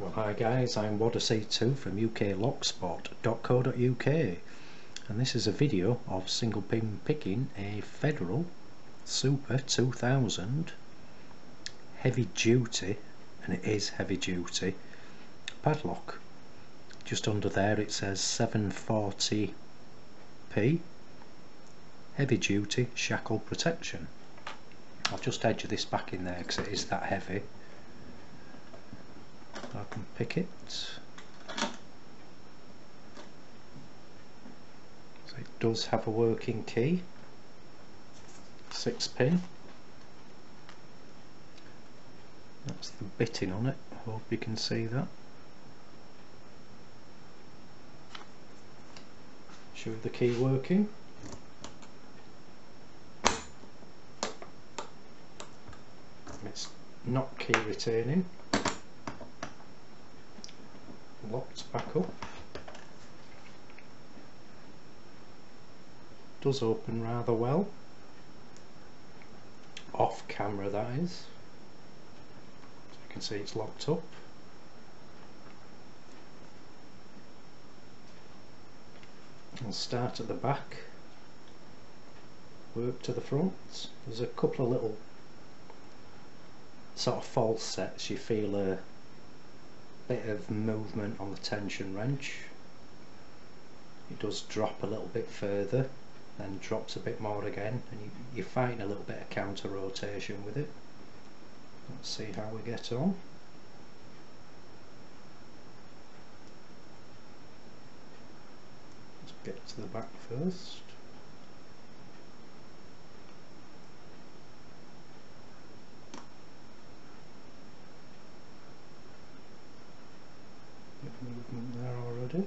Well, hi guys, I'm Wodacy2 from uklocksport.co.uk, and this is a video of single pin picking a Federal Super 2000 heavy duty, and it is heavy duty, padlock. Just under there it says 740p heavy duty shackled protection. I'll just edge this back in there because it is that heavy. I can pick it. So it does have a working key, 6-pin. That's the bitting on it. I hope you can see that. Show you the key working. It's not key retaining. Locked back up. Does open rather well. Off camera, that is. So you can see it's locked up. I'll start at the back, work to the front. There's a couple of little sort of false sets. You feel a bit of movement on the tension wrench. It does drop a little bit further, then drops a bit more again, and you're fighting a little bit of counter rotation with it. Let's see how we get on. Let's get to the back first. Movement there already.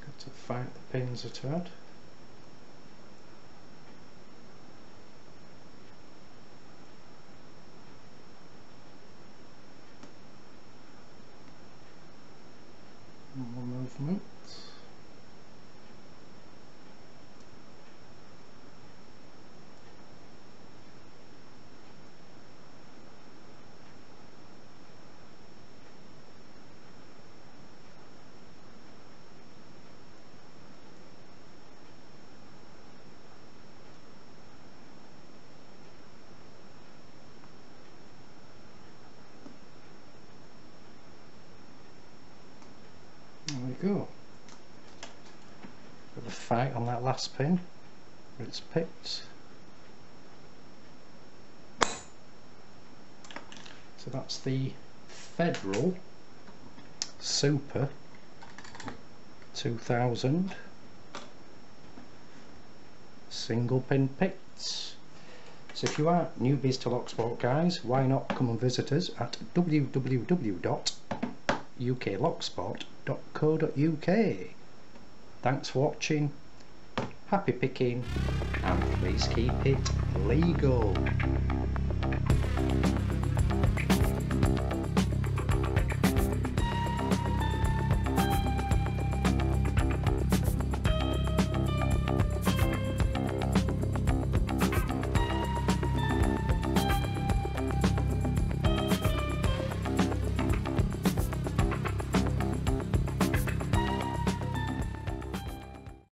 Got to fight the pins a tad. More movement. There we go. Got the fight on that last pin where it's picked. So that's the Federal Super 2000 single pin picks. So if you are newbies to Locksport, guys, why not come and visit us at www.uklocksport.co.uk. Thanks for watching, happy picking, and please keep it legal.